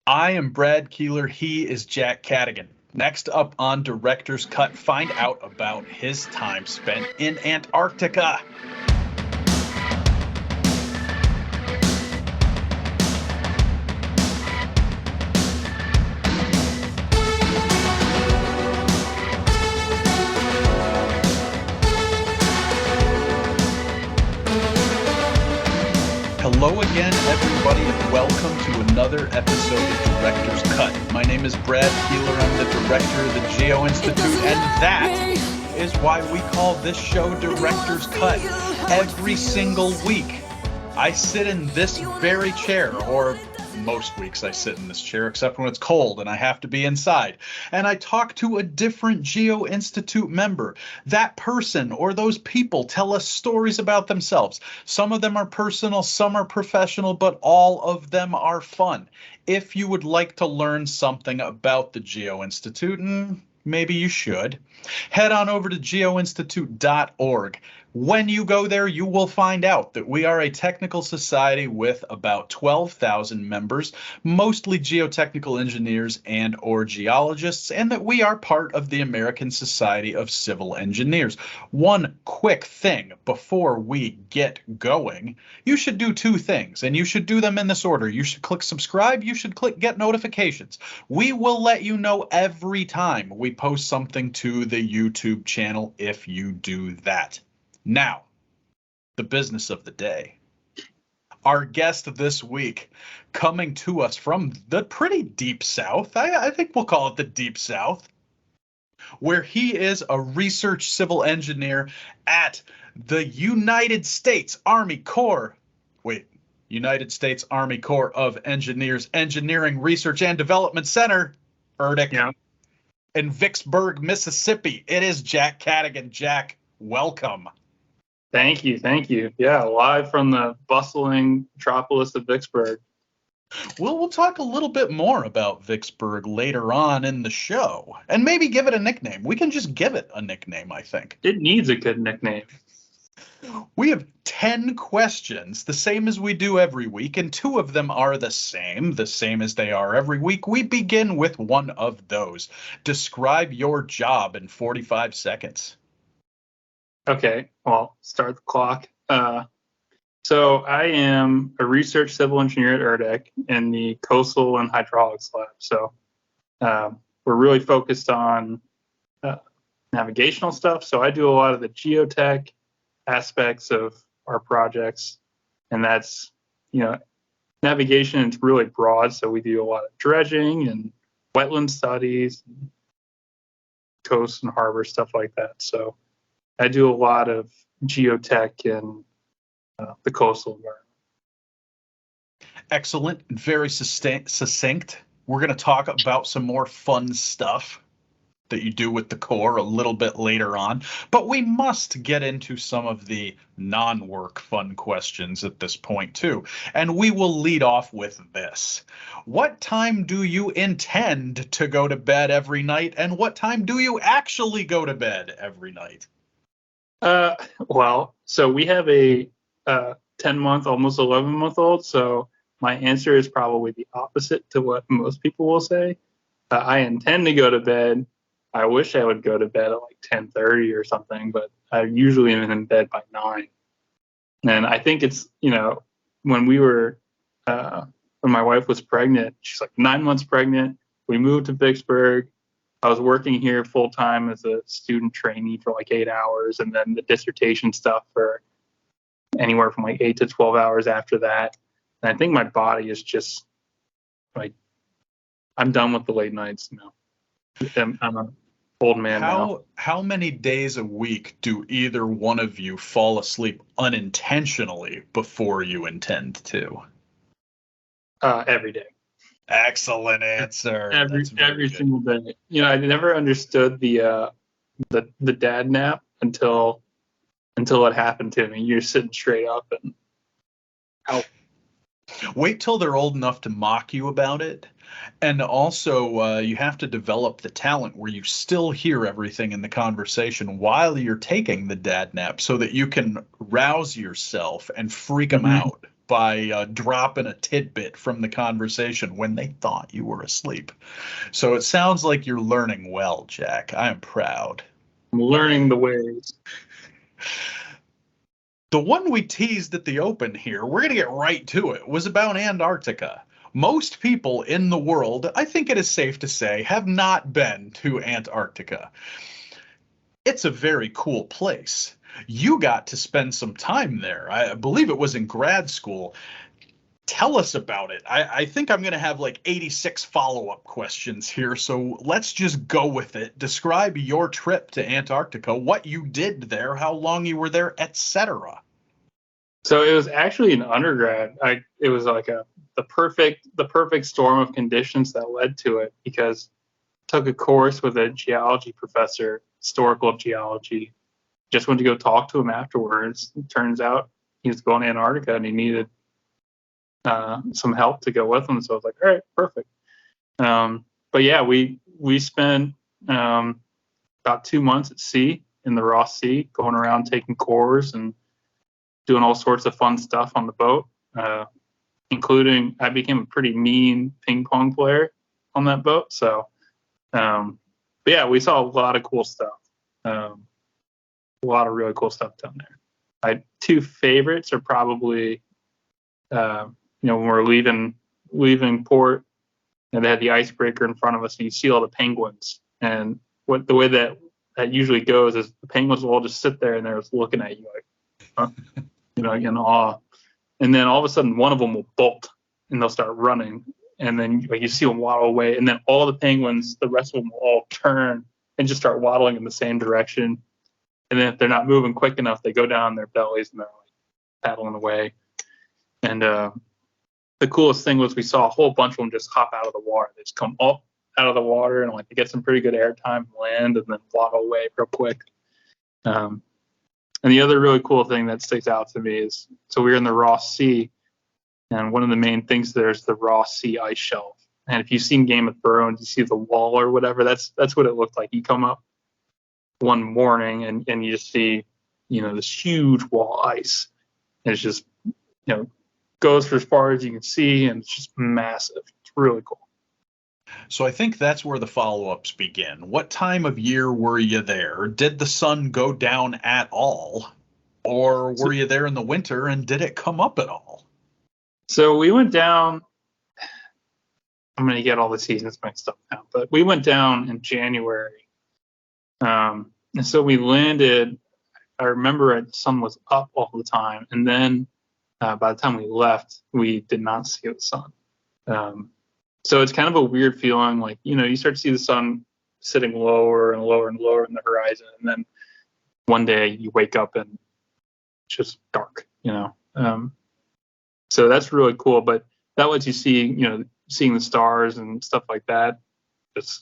I am Brad Keelor. He is Jack Cadigan. Next up on Director's Cut, find out about his time spent in Antarctica. Hello again, everybody, and welcome to another episode of Director's Cut. My name is Brad Keelor. I'm the director of the Geo-Institute, and that is why we call this show Director's Cut. Every single week, I sit in this very chair, or most weeks I sit in this chair, except when it's cold and I have to be inside. And I talk to a different Geo-Institute member. That person or those people tell us stories about themselves. Some of them are personal, some are professional, but all of them are fun. If you would like to learn something about the Geo-Institute, and maybe you should, head on over to geoinstitute.org. When you go there, you will find out that we are a technical society with about 12,000 members, mostly geotechnical engineers and or geologists, and that we are part of the American Society of Civil Engineers. One quick thing before we get going, you should do two things, and you should do them in this order. You should click subscribe, you should click get notifications. We will let you know every time we post something to the YouTube channel if you do that. Now, the business of the day. Our guest this week, coming to us from the pretty deep South, I think we'll call it the deep South, where he is a research civil engineer at the United States Army Corps of Engineers Engineering Research and Development Center, ERDIC, in Vicksburg, Mississippi. It is Jack Cadigan. Jack, welcome. Thank you. Yeah, live from the bustling metropolis of Vicksburg. We'll talk a little bit more about Vicksburg later on in the show, and maybe give it a nickname. We can just give it a nickname, I think. It needs a good nickname. We have 10 questions, the same as we do every week, and 2 of them are the same as they are every week. We begin with one of those. Describe your job in 45 seconds. Okay, well, start the clock. So I am a research civil engineer at ERDIC in the coastal and hydraulics lab. So we're really focused on navigational stuff. So I do a lot of the geotech aspects of our projects, and that's, navigation is really broad. So we do a lot of dredging and wetland studies, coast and harbor, stuff like that. So I do a lot of geotech in the coastal environment. Excellent. Very succinct. We're going to talk about some more fun stuff that you do with the Corps a little bit later on, but we must get into some of the non-work fun questions at this point too. And we will lead off with this. What time do you intend to go to bed every night, and what time do you actually go to bed every night? Well, so we have a 10-month, almost 11-month-old. So my answer is probably the opposite to what most people will say. I intend to go to bed. I wish I would go to bed at like 10:30 or something, but I usually am in bed by 9. And I think it's, when my wife was pregnant, she's like 9 months pregnant. We moved to Vicksburg. I was working here full time as a student trainee for like 8 hours, and then the dissertation stuff for anywhere from like 8 to 12 hours after that. And I think my body is just like, I'm done with the late nights. I'm an old man now. How many days a week do either one of you fall asleep unintentionally before you intend to? Every day. Excellent answer. Every single day. I never understood the dad nap until it happened to me. You're sitting straight up and out. Wait till they're old enough to mock you about it. And also, you have to develop the talent where you still hear everything in the conversation while you're taking the dad nap so that you can rouse yourself and freak them out. by dropping a tidbit from the conversation when they thought you were asleep. So it sounds like you're learning well, Jack. I am proud. I'm learning the ways. The one we teased at the open here, we're going to get right to it, was about Antarctica. Most people in the world, I think it is safe to say, have not been to Antarctica. It's a very cool place. You got to spend some time there. I believe it was in grad school. Tell us about it. I think I'm going to have like 86 follow-up questions here, so let's just go with it. Describe your trip to Antarctica, what you did there, how long you were there, etc. So it was actually an undergrad. It was like the perfect storm of conditions that led to it, because I took a course with a geology professor, historical geology. Just went to go talk to him afterwards. It turns out he was going to Antarctica and he needed some help to go with him. So I was like, all right, perfect. But yeah, we spent about 2 months at sea in the Ross Sea, going around taking courses and doing all sorts of fun stuff on the boat, including I became a pretty mean ping pong player on that boat. So, but yeah, we saw a lot of cool stuff. A lot of really cool stuff down there. My two favorites are probably, when we're leaving port, and they had the icebreaker in front of us, and you see all the penguins. And the way that usually goes is the penguins will all just sit there and they're just looking at you like, huh? In awe. And then all of a sudden, one of them will bolt and they'll start running. And then you see them waddle away. And then all the penguins, the rest of them will all turn and just start waddling in the same direction. And then if they're not moving quick enough, they go down on their bellies and they're like paddling away. And the coolest thing was we saw a whole bunch of them just hop out of the water. They just come up out of the water and like they get some pretty good airtime and land and then waddle away real quick. And the other really cool thing that sticks out to me is, so we were in the Ross Sea, and one of the main things there is the Ross Sea ice shelf. And if you've seen Game of Thrones, you see the wall or whatever, that's what it looked like. You come up one morning and you just see, this huge wall of ice. And it's just, goes for as far as you can see, and it's just massive. It's really cool. So I think that's where the follow-ups begin. What time of year were you there? Did the sun go down at all? Or were you there in the winter and did it come up at all? So we went down, I'm going to get all the seasons mixed up now, but we went down in January. And so we landed, I remember the sun was up all the time. And then by the time we left, we did not see the sun. So it's kind of a weird feeling, like, you start to see the sun sitting lower and lower and lower in the horizon. And then one day you wake up and it's just dark, So that's really cool. But that lets you see, seeing the stars and stuff like that. It's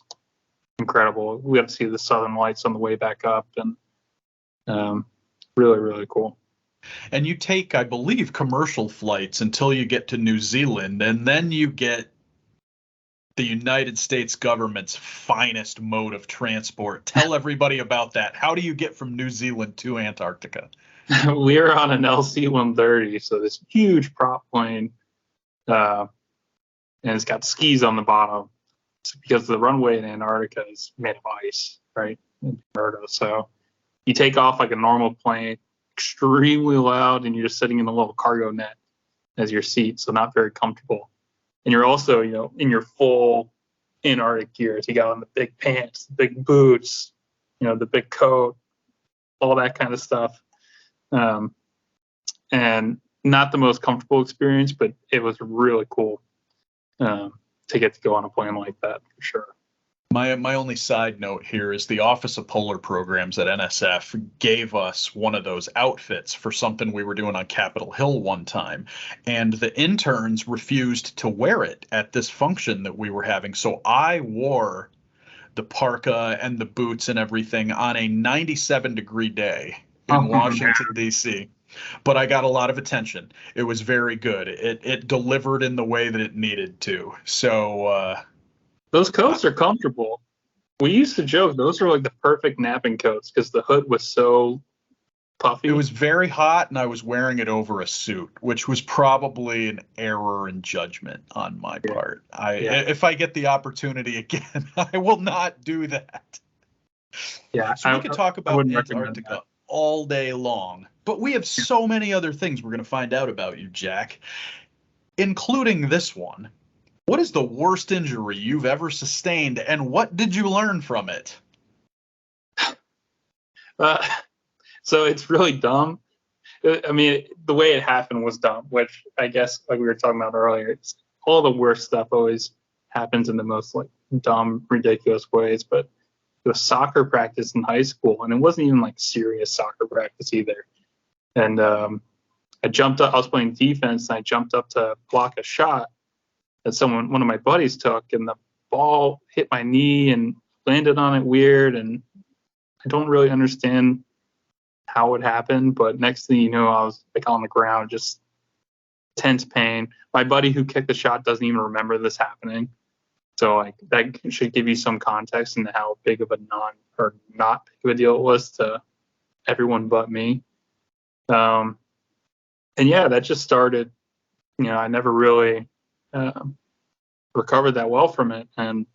incredible. We got to see the southern lights on the way back up, and really, really cool. And you take, I believe, commercial flights until you get to New Zealand, and then you get the United States government's finest mode of transport. Tell everybody about that. How do you get from New Zealand to Antarctica? We are on an LC-130, so this huge prop plane, and it's got skis on the bottom. It's because the runway in Antarctica is made of ice, right? So you take off like a normal plane, extremely loud, and you're just sitting in a little cargo net as your seat, so not very comfortable. And you're also, in your full Antarctic gear. So you got on the big pants, the big boots, the big coat, all that kind of stuff. And not the most comfortable experience, but it was really cool to get to go on a plane like that, for sure. My only side note here is the Office of Polar Programs at NSF gave us one of those outfits for something we were doing on Capitol Hill one time, and the interns refused to wear it at this function that we were having. So I wore the parka and the boots and everything on a 97-degree day in Washington, D.C. But I got a lot of attention. It was very good. It delivered in the way that it needed to. So those coats are comfortable. We used to joke those are like the perfect napping coats because the hood was so puffy. It was very hot, and I was wearing it over a suit, which was probably an error in judgment on my part. If I get the opportunity again, I will not do that. Yeah, so we could talk about Antarctica all day long, but we have so many other things we're going to find out about you, Jack, including this one. What is the worst injury you've ever sustained, and what did you learn from it? So it's really dumb. I mean, the way it happened was dumb, which I guess, like we were talking about earlier, it's all the worst stuff always happens in the most like dumb, ridiculous ways. But it was soccer practice in high school, and it wasn't even like serious soccer practice either. And I jumped up. I was playing defense, and I jumped up to block a shot that one of my buddies took, and the ball hit my knee and landed on it weird. And I don't really understand how it happened, but next thing you know, I was like on the ground, just intense pain. My buddy who kicked the shot doesn't even remember this happening. So like that should give you some context into how big of a not big of a deal it was to everyone but me. And yeah, that just started, I never really recovered that well from it. And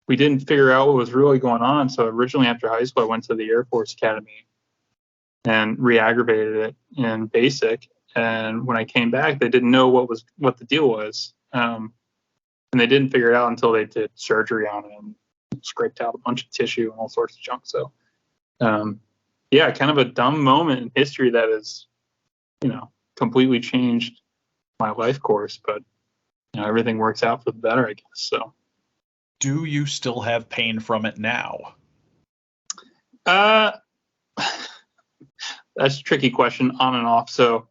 we didn't figure out what was really going on. So originally after high school, I went to the Air Force Academy and re-aggravated it in basic. And when I came back, they didn't know what the deal was. And they didn't figure it out until they did surgery on it and scraped out a bunch of tissue and all sorts of junk. So, yeah, kind of a dumb moment in history that has, completely changed my life course. But, everything works out for the better, I guess. So. Do you still have pain from it now? That's a tricky question, on and off. So,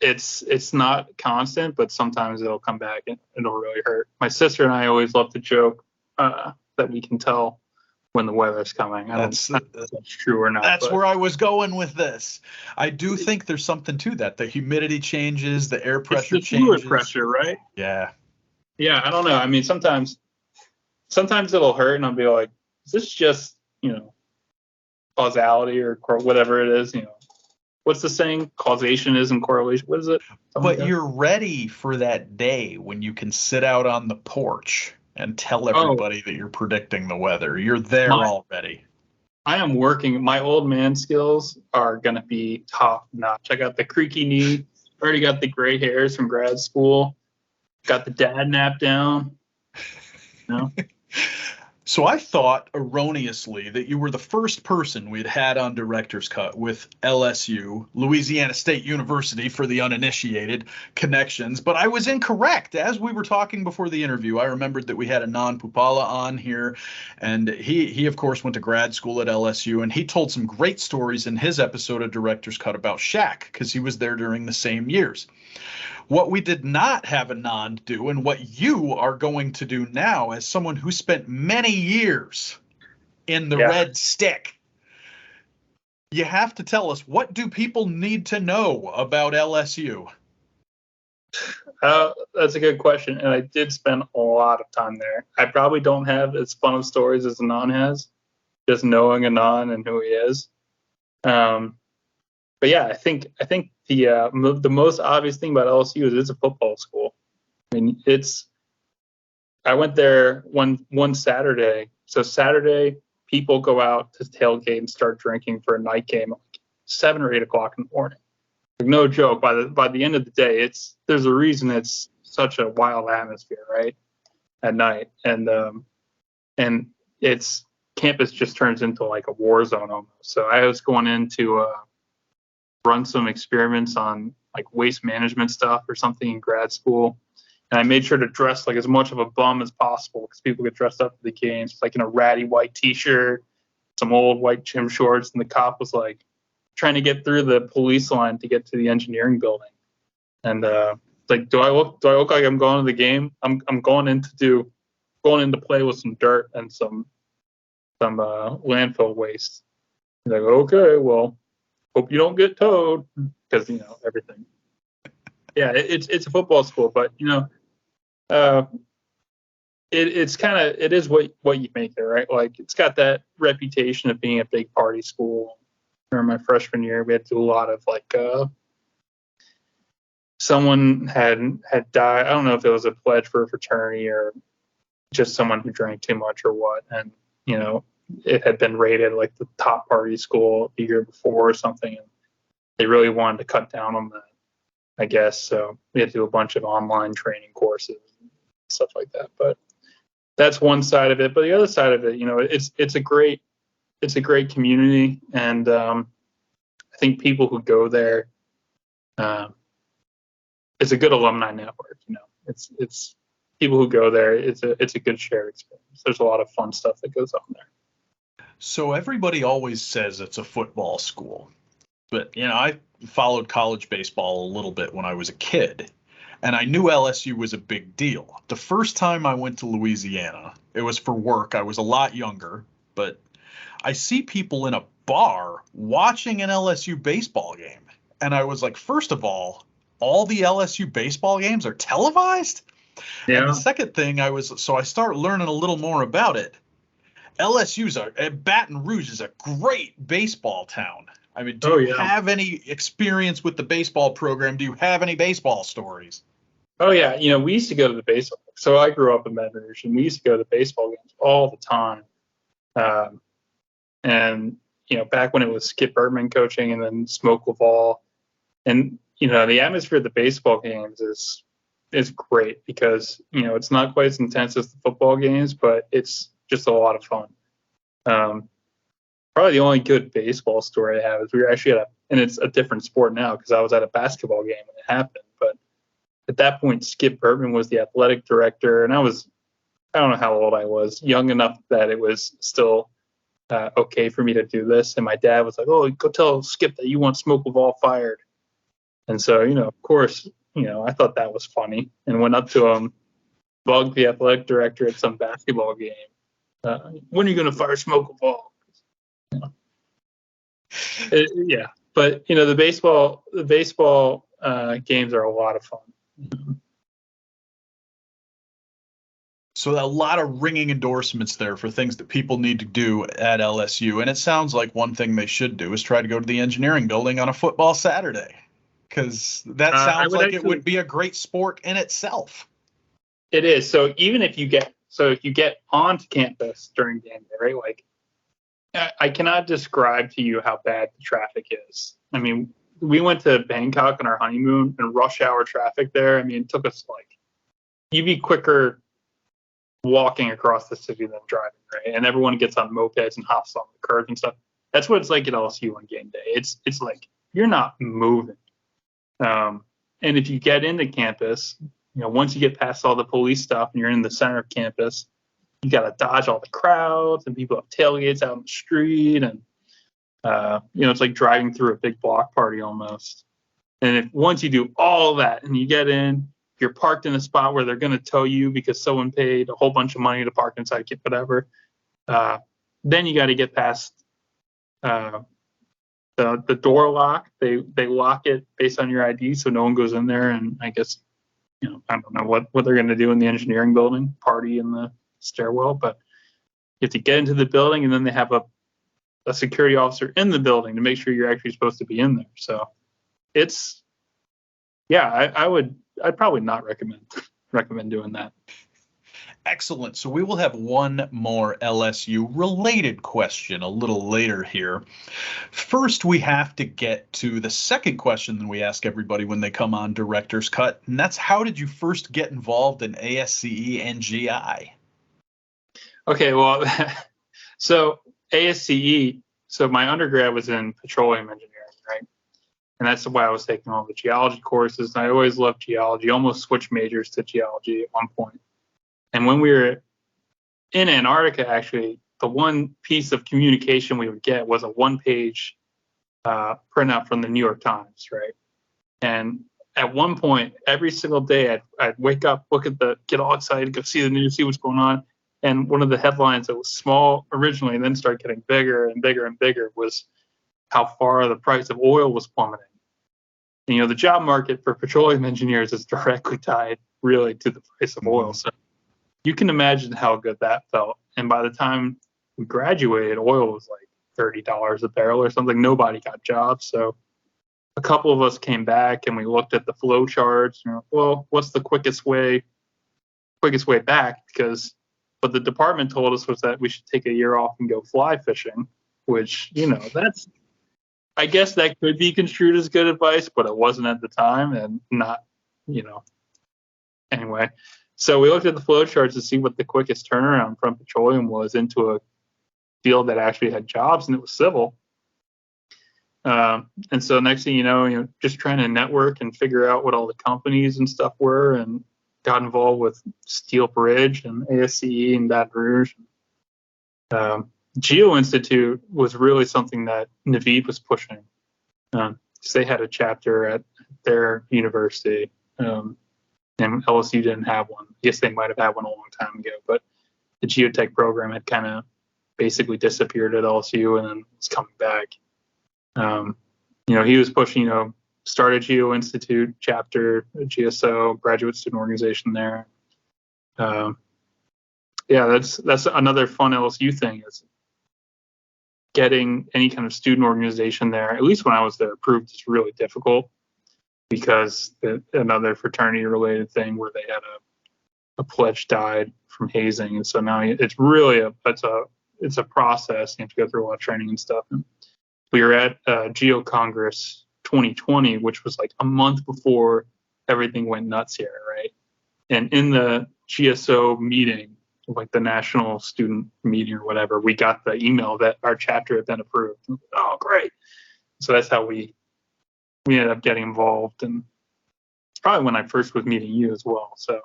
it's not constant, but sometimes it'll come back and it'll really hurt. My sister and I always love to joke that we can tell when the weather's coming. I don't know if that's true or not. That's where I was going with this. I do think there's something to that. The humidity changes, the air pressure changes. Fluid pressure, right? Yeah. Yeah, I don't know. I mean, sometimes it'll hurt, and I'll be like, "Is this just causality or whatever it is?" What's the saying? Causation isn't correlation. What is it? But you're ready for that day when you can sit out on the porch and tell everybody that you're predicting the weather. You're there already. I am working. My old man skills are gonna be top notch. I got the creaky knee. Already got the gray hairs from grad school. Got the dad nap down. So I thought erroneously that you were the first person we'd had on Director's Cut with LSU, Louisiana State University for the uninitiated connections, but I was incorrect. As we were talking before the interview, I remembered that we had a non-Pupala on here, and he of course went to grad school at LSU, and he told some great stories in his episode of Director's Cut about Shaq because he was there during the same years. What we did not have a non do, and what you are going to do now as someone who spent many years in the red stick, you have to tell us, what do people need to know about LSU? That's a good question, and I did spend a lot of time there. I probably don't have as fun of stories as Anon has, just knowing Anon and who he is. But yeah, I think the most obvious thing about LSU is it's a football school. I mean, I went there one Saturday. So Saturday, people go out to tailgate and start drinking for a night game at like 7 or 8 o'clock in the morning. Like, no joke. By the end of the day, there's a reason it's such a wild atmosphere, right? At night, and it's campus just turns into like a war zone almost. So I was going in to run some experiments on like waste management stuff or something in grad school. And I made sure to dress like as much of a bum as possible because people get dressed up for the games, like in a ratty white t-shirt, some old white gym shorts. And the cop was like trying to get through the police line to get to the engineering building. And like, do I look like I'm going to the game? I'm going in to play with some dirt and some landfill waste. He's like, okay, well, hope you don't get towed, because everything. Yeah, it's a football school, but it is what you make there, right? Like, it's got that reputation of being a big party school. During my freshman year, we had to do a lot of like someone had died. I don't know if it was a pledge for a fraternity or just someone who drank too much or what, and it had been rated like the top party school the year before or something, and they really wanted to cut down on that, I guess. So we had to do a bunch of online training courses, stuff like that. But that's one side of it. But the other side of it, it's a great community, and I think people who go there, it's a good alumni network. It's people who go there. It's a good shared experience. There's a lot of fun stuff that goes on there. So everybody always says it's a football school, but I followed college baseball a little bit when I was a kid, and I knew LSU was a big deal. The first time I went to Louisiana, it was for work. I was a lot younger, but I see people in a bar watching an LSU baseball game, and I was like, first of all the LSU baseball games are televised? Yeah. And the second thing I started learning a little more about it. Baton Rouge is a great baseball town. I mean, do you have any experience with the baseball program? Do you have any baseball stories? Oh, yeah. We used to go to the baseball. So I grew up in Baton Rouge, and we used to go to the baseball games all the time. And, back when it was Skip Bertman coaching and then Smoke Laval. And, the atmosphere at the baseball games is great because, it's not quite as intense as the football games, but it's just a lot of fun. Probably the only good baseball story I have is we were actually and it's a different sport now because I was at a basketball game when it happened. But at that point, Skip Bertman was the athletic director, and I don't know how old I was, young enough that it was still okay for me to do this. And my dad was like, "Oh, go tell Skip that you want Smoke Laval fired." And so, of course, I thought that was funny and went up to him, bugged the athletic director at some basketball game. When are you going to fire Smoke Laval? Yeah, but the baseball games are a lot of fun. So a lot of ringing endorsements there for things that people need to do at LSU, and it sounds like one thing they should do is try to go to the engineering building on a football Saturday, because that sounds like it would be a great sport in itself. It is. So even if you get onto campus during game day, right? Like, I cannot describe to you how bad the traffic is. I mean, we went to Bangkok on our honeymoon, and rush hour traffic there. I mean, it took us you'd be quicker walking across the city than driving, right? And everyone gets on mopeds and hops on the curbs and stuff. That's what it's like at LSU on game day. It's like you're not moving. And if you get into campus, once you get past all the police stuff and you're in the center of campus, you got to dodge all the crowds, and people have tailgates out in the street, and it's like driving through a big block party almost. And once you do all of that and you get in, you're parked in a spot where they're going to tow you because someone paid a whole bunch of money to park inside, whatever. Then you got to get past the door lock. They lock it based on your ID, so no one goes in there. And I guess I don't know what they're going to do in the engineering building, party in the stairwell, but you have to get into the building, and then they have a security officer in the building to make sure you're actually supposed to be in there. So it's I'd probably not recommend doing that. Excellent. So we will have one more LSU related question a little later here. First, we have to get to the second question that we ask everybody when they come on Director's Cut, and that's, how did you first get involved in ASCE and GI? Okay, well, so ASCE, so my undergrad was in petroleum engineering, right? And that's why I was taking all the geology courses. And I always loved geology, almost switched majors to geology at one point. And when we were in Antarctica, actually, the one piece of communication we would get was a one-page printout from the New York Times, right? And at one point, every single day, I'd wake up, get all excited, go see the news, see what's going on. And one of the headlines that was small originally and then started getting bigger and bigger and bigger was how far the price of oil was plummeting. And, the job market for petroleum engineers is directly tied really to the price of oil. So you can imagine how good that felt. And by the time we graduated, oil was like $30 a barrel or something. Nobody got jobs. So a couple of us came back and we looked at the flow charts. Well, what's the quickest way back? Because what the department told us was that we should take a year off and go fly fishing, which, that's, I guess that could be construed as good advice, but it wasn't at the time, and not, anyway. So we looked at the flow charts to see what the quickest turnaround from petroleum was into a field that actually had jobs, and it was civil. And so next thing you know, just trying to network and figure out what all the companies and stuff were, and got involved with Steel Bridge and ASCE and Baton Rouge. Geo-Institute was really something that Naveed was pushing. They had a chapter at their university, and LSU didn't have one. Yes, they might have had one a long time ago, but the geotech program had kind of basically disappeared at LSU and then was coming back. He was pushing, start a Geo-Institute chapter, a GSO, graduate student organization there. That's another fun LSU thing, is getting any kind of student organization there. At least when I was there, proved it's really difficult, because another fraternity related thing where they had a pledge died from hazing, and so now it's really it's a process. You have to go through a lot of training and stuff. And we were at geo-congress 2020, which was like a month before everything went nuts here, right? And in the GSO meeting, like the national student meeting or whatever, we got the email that our chapter had been approved. Oh, great. So that's how we ended up getting involved. And it's probably when I first was meeting you as well. So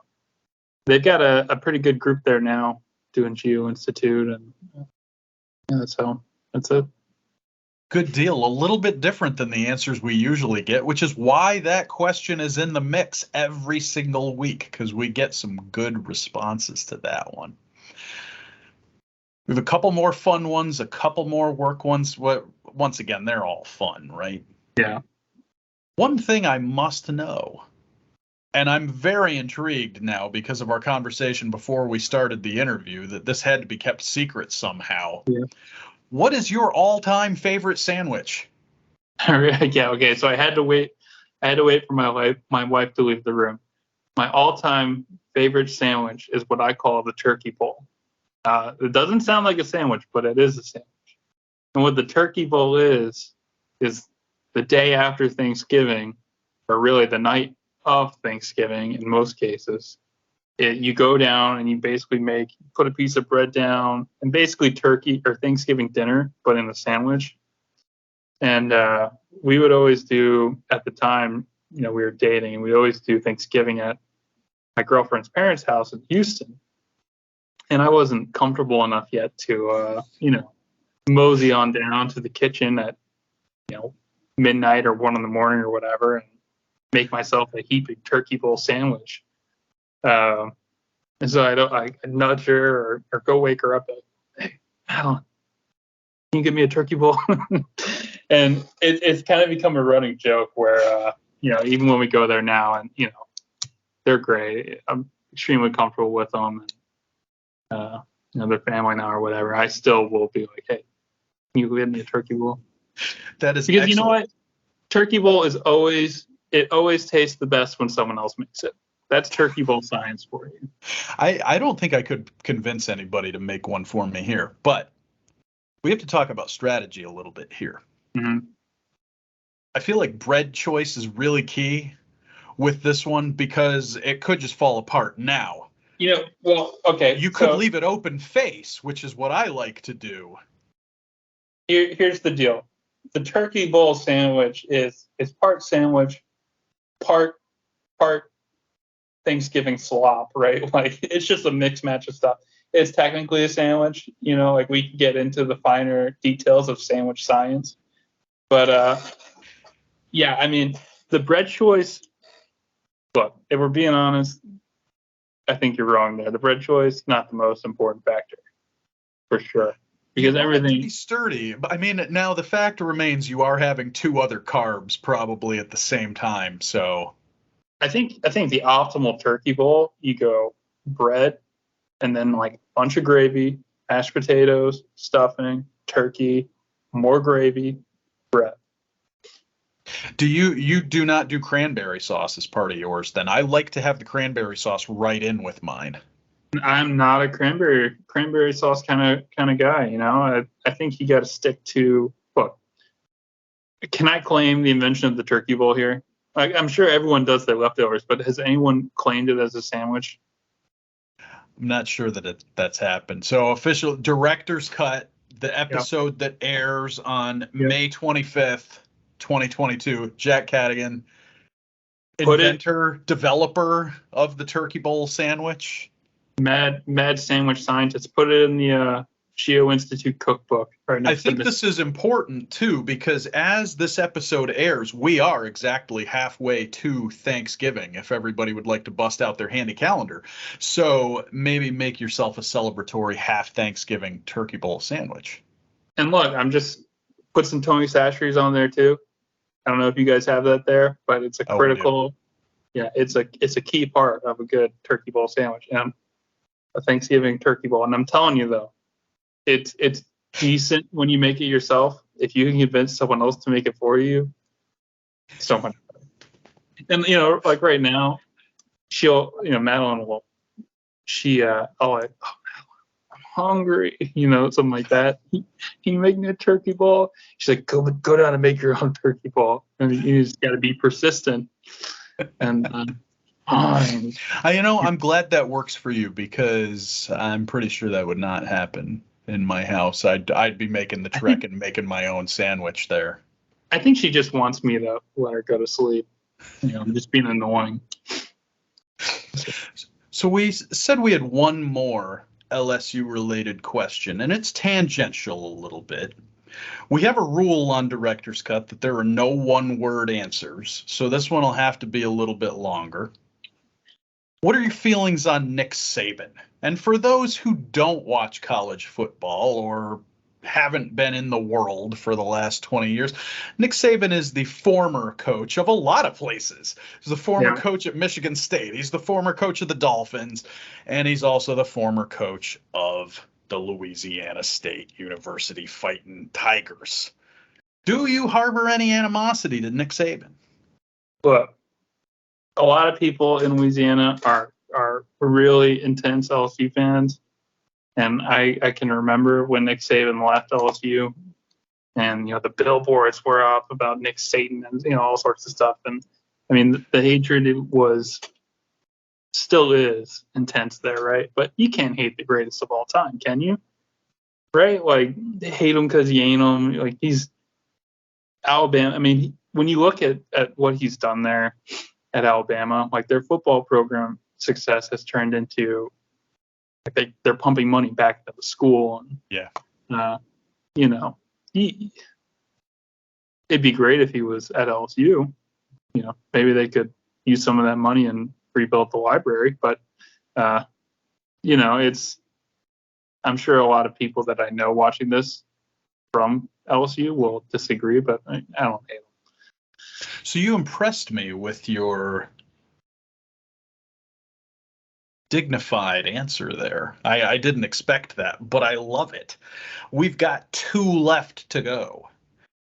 they've got a pretty good group there now doing Geo-Institute. And that's it. Good deal. A little bit different than the answers we usually get, which is why that question is in the mix every single week, because we get some good responses to that one. We have a couple more fun ones, a couple more work ones. Once again, they're all fun, right? Yeah. One thing I must know, and I'm very intrigued now because of our conversation before we started the interview, that this had to be kept secret somehow. Yeah. What is your all-time favorite sandwich? Yeah, okay. So I had to wait for my wife to leave the room. My all-time favorite sandwich is what I call the turkey bowl. It doesn't sound like a sandwich, but it is a sandwich. And what the turkey bowl is the day after Thanksgiving, or really the night of Thanksgiving in most cases. You go down and you basically put a piece of bread down, and basically turkey or Thanksgiving dinner, but in a sandwich. And we would always do, at the time, we were dating, and we'd always do Thanksgiving at my girlfriend's parents' house in Houston. And I wasn't comfortable enough yet to, mosey on down to the kitchen at, midnight or 1 a.m. or whatever, and make myself a heaping turkey bowl sandwich. And so I nudge her or go wake her up. Hey, Alan, can you give me a turkey bowl? And it's kind of become a running joke where, even when we go there now, and, they're great. I'm extremely comfortable with them. And, their family now or whatever. I still will be like, hey, can you give me a turkey bowl? That is because excellent. You know what? Turkey bowl always tastes the best when someone else makes it. That's turkey bowl science for you. I don't think I could convince anybody to make one for me here, but we have to talk about strategy a little bit here. Mm-hmm. I feel like bread choice is really key with this one, because it could just fall apart now. Okay. You could leave it open face, which is what I like to do. Here's the deal. The turkey bowl sandwich is part sandwich, part Thanksgiving slop, right? Like, it's just a mixed match of stuff. It's technically a sandwich, like we can get into the finer details of sandwich science. But the bread choice, look, if we're being honest, I think you're wrong there. The bread choice, not the most important factor, for sure. Because everything is sturdy. But now the fact remains you are having 2 other carbs probably at the same time. So I think the optimal turkey bowl, you go bread, and then like a bunch of gravy, mashed potatoes, stuffing, turkey, more gravy, bread. You do not do cranberry sauce as part of yours? Then I like to have the cranberry sauce right in with mine. I'm not a cranberry sauce kind of guy. You know, I think you got to stick to. Look, can I claim the invention of the turkey bowl here? Like, I'm sure everyone does their leftovers, but has anyone claimed it as a sandwich? I'm not sure that that's happened. So official director's cut, the episode that airs on May 25th, 2022. Jack Cadigan, inventor, developer of the turkey bowl sandwich. Mad sandwich scientist. Put it in the Geo-Institute cookbook. I think this is important too, because as this episode airs, we are exactly halfway to Thanksgiving, if everybody would like to bust out their handy calendar. So maybe make yourself a celebratory half Thanksgiving turkey bowl sandwich. And look, I'm just put some Tony Chachere's on there too. I don't know if you guys have that there, but it's a critical, it's a key part of a good turkey bowl sandwich and a Thanksgiving turkey bowl. And I'm telling you though, it's decent when you make it yourself. If you can convince someone else to make it for you, so much better. And you know, like right now, Madeline will, I'll like, oh, I'm hungry, something like that. Can you make me a turkey ball? She's like, go down and make your own turkey ball. And you just got to be persistent. And fine. I'm glad that works for you, because I'm pretty sure that would not happen in my house. I'd be making the trek and making my own sandwich there. I think she just wants me to let her go to sleep. I'm just being annoying. So we said we had one more LSU related question, and it's tangential a little bit. We have a rule on Director's Cut that there are no one-word answers, so this one will have to be a little bit longer. What are your feelings on Nick Saban? And for those who don't watch college football or haven't been in the world for the last 20 years, Nick Saban is the former coach of a lot of places. He's the former coach at Michigan State. He's the former coach of the Dolphins, and he's also the former coach of the Louisiana State University Fighting Tigers. Do you harbor any animosity to Nick Saban? Look, a lot of people in Louisiana are really intense LSU fans. And I can remember when Nick Saban left LSU, and the billboards were up about Nick Saban and all sorts of stuff. And I mean, the hatred still is intense there, right? But you can't hate the greatest of all time, can you? Right? Like, they hate him because you ain't him. Like, he's Alabama. I mean, when you look at what he's done there at Alabama, like, their football program success has turned into, like, they're pumping money back into the school. And, it'd be great if he was at LSU. Maybe they could use some of that money and rebuild the library. But, I'm sure a lot of people that I know watching this from LSU will disagree, but I don't hate them. So you impressed me with your dignified answer there. I didn't expect that, but I love it. We've got 2 left to go.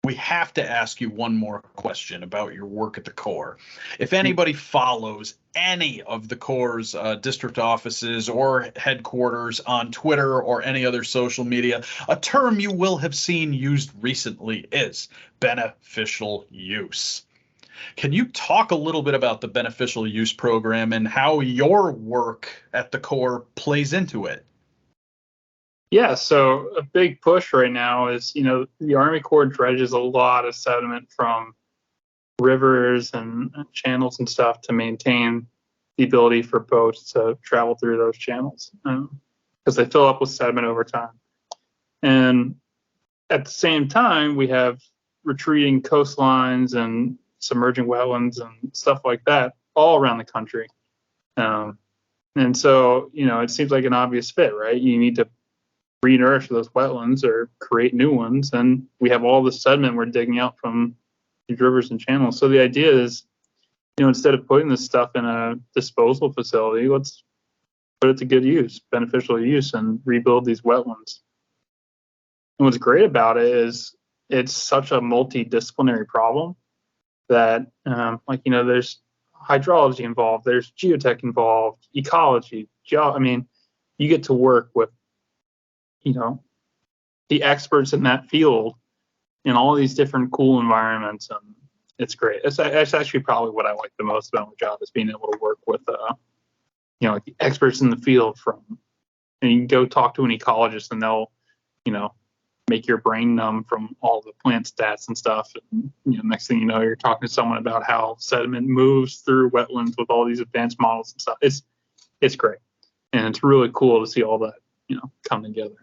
We have to ask you one more question about your work at the Corps. If anybody follows any of the Corps' district offices or headquarters on Twitter or any other social media, a term you will have seen used recently is beneficial use. Can you talk a little bit about the beneficial use program and how your work at the Corps plays into it? Yeah, so a big push right now is, the Army Corps dredges a lot of sediment from rivers and channels and stuff to maintain the ability for boats to travel through those channels, because they fill up with sediment over time. And at the same time, we have retreating coastlines and submerging wetlands and stuff like that all around the country. And so, it seems like an obvious fit, right? You need to re-nourish those wetlands or create new ones, and we have all the sediment we're digging out from these rivers and channels. So the idea is, instead of putting this stuff in a disposal facility, let's put it to good use, beneficial use, and rebuild these wetlands. And what's great about it is it's such a multidisciplinary problem that, there's hydrology involved, there's geotech involved, ecology, you get to work with, the experts in that field in all these different cool environments, and it's great. It's actually probably what I like the most about my job, is being able to work with, the experts in the field and you can go talk to an ecologist and they'll, make your brain numb from all the plant stats and stuff. And, next thing you know, you're talking to someone about how sediment moves through wetlands with all these advanced models and stuff. It's great. And it's really cool to see all that, come together.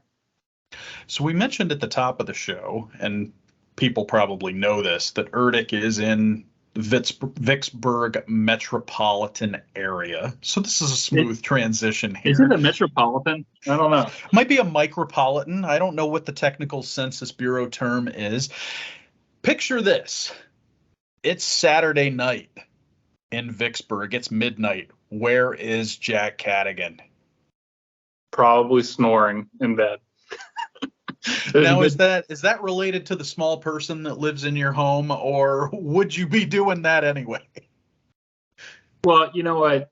So we mentioned at the top of the show, and people probably know this, that ERDIC is in Vicksburg metropolitan area. So this is a smooth transition here. Is it a metropolitan? I don't know. Might be a micropolitan. I don't know what the technical Census Bureau term is. Picture this. It's Saturday night in Vicksburg. It's midnight. Where is Jack Cadigan? Probably snoring in bed. Now, is that related to the small person that lives in your home, or would you be doing that anyway? Well, you know what?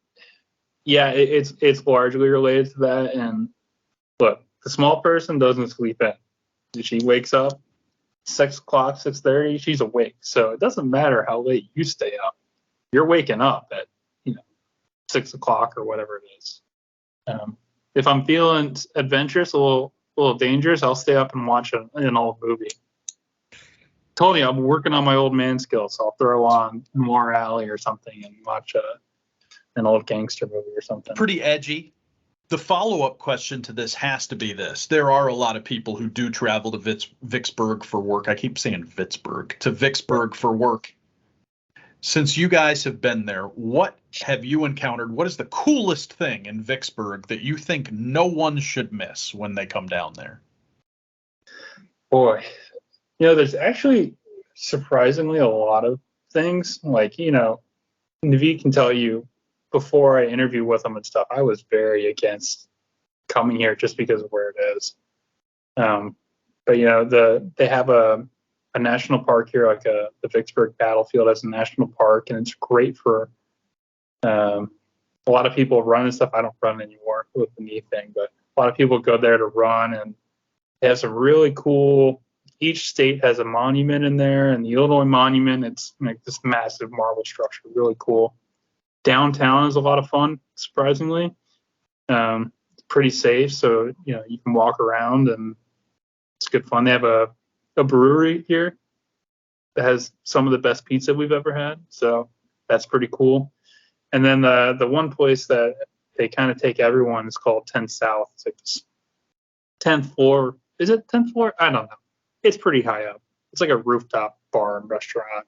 Yeah, it's largely related to that. And look, the small person doesn't sleep in. She wakes up 6 o'clock, 6:30. She's awake. So it doesn't matter how late you stay up. You're waking up at 6 o'clock or whatever it is. If I'm feeling adventurous, a little dangerous, I'll stay up and watch an old movie. Told you I'm working on my old man skills, so I'll throw on Noir Alley or something and watch an old gangster movie or something. Pretty edgy. The follow-up question to this has to be this. There are a lot of people who do travel to Vicksburg for work. I keep saying Vicksburg. To Vicksburg for work. Since you guys have been there, what have you encountered? What is the coolest thing in Vicksburg that you think no one should miss when they come down there? Boy, there's actually surprisingly a lot of things. Like, Naveed can tell you, before I interview with them and stuff, I was very against coming here just because of where it is. But they have a national park here, like the Vicksburg Battlefield has a national park, and it's great for a lot of people run and stuff. I don't run anymore with the knee thing, but a lot of people go there to run, and it has some really cool. Each state has a monument in there, and the Illinois monument, it's like this massive marble structure, really cool. Downtown is a lot of fun, surprisingly. It's pretty safe, so you can walk around and it's good fun. They have a brewery here that has some of the best pizza we've ever had, so that's pretty cool. And then the one place that they kind of take everyone is called 10 South. It's like this 10th floor. Is it 10th floor? I don't know. It's pretty high up. It's like a rooftop bar and restaurant,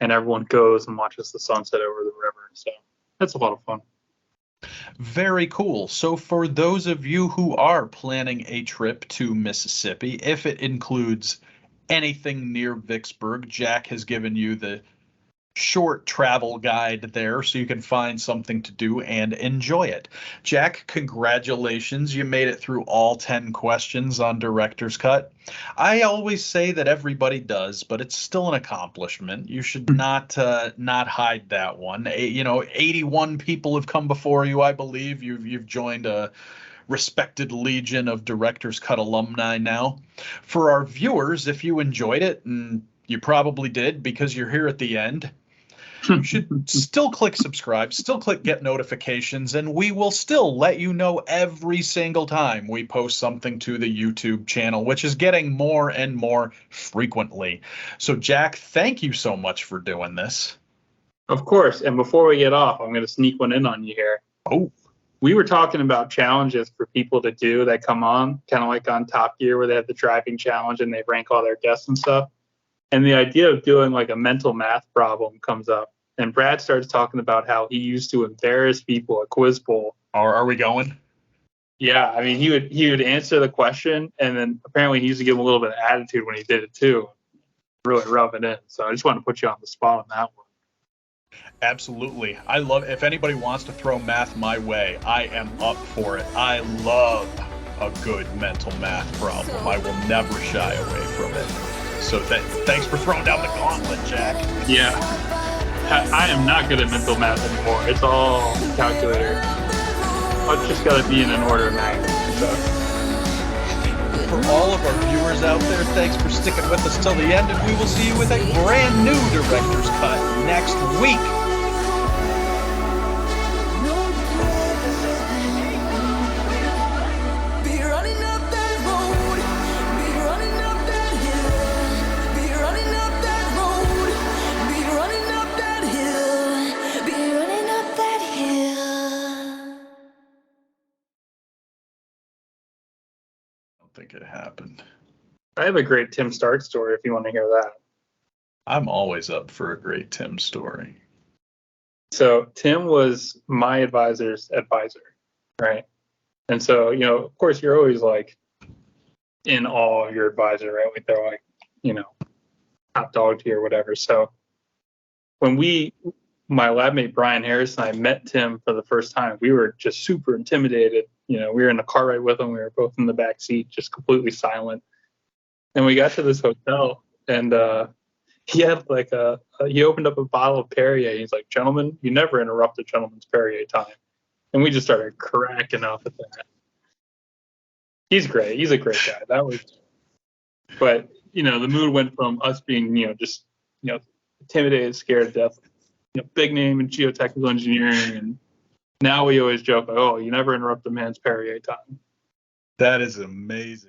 and everyone goes and watches the sunset over the river. So that's a lot of fun. Very cool. So for those of you who are planning a trip to Mississippi, if it includes anything near Vicksburg, Jack has given you the short travel guide there so you can find something to do and enjoy it. Jack, congratulations. You made it through all 10 questions on Director's Cut. I always say that everybody does, but it's still an accomplishment. You should not hide that one. 81 people have come before you, I believe. You've joined a respected legion of Director's Cut alumni now. For our viewers, if you enjoyed it, and you probably did because you're here at the end, you should still click subscribe, still click get notifications, and we will still let you know every single time we post something to the YouTube channel, which is getting more and more frequently. So, Jack, thank you so much for doing this. Of course. And before we get off, I'm going to sneak one in on you here. Oh. We were talking about challenges for people to do that come on, kind of like on Top Gear where they have the driving challenge and they rank all their guests and stuff. And the idea of doing like a mental math problem comes up. And Brad starts talking about how he used to embarrass people at Quiz Bowl. Are we going? Yeah, I mean, he would answer the question, and then apparently he used to give him a little bit of attitude when he did it too, really rub it in. So I just wanted to put you on the spot on that one. Absolutely. I love, if anybody wants to throw math my way, I am up for it. I love a good mental math problem. I will never shy away from it. So thanks for throwing down the gauntlet, Jack. Yeah. I am not good at mental math anymore. It's all calculator. It's just got to be in an order of magnitude. So. For all of our viewers out there, thanks for sticking with us till the end, and we will see you with a brand new Director's Cut next week. Think it happened. I have a great Tim Stark story if you want to hear that. I'm always up for a great Tim story. So Tim was my advisor's advisor, right? And so, of course, you're always like in awe of your advisor, right? Like they're like, top dog to you or whatever. So when my lab mate Brian Harris and I met Tim for the first time, we were just super intimidated. We were in a car ride with him. We were both in the back seat, just completely silent. And we got to this hotel, and he had he opened up a bottle of Perrier. He's like, "Gentlemen, you never interrupt a gentleman's Perrier time." And we just started cracking up at that. He's great. He's a great guy. But the mood went from us being, just intimidated, scared to death, big name in geotechnical engineering, and now we always joke, like, "Oh, you never interrupt a man's Perrier time." That is amazing.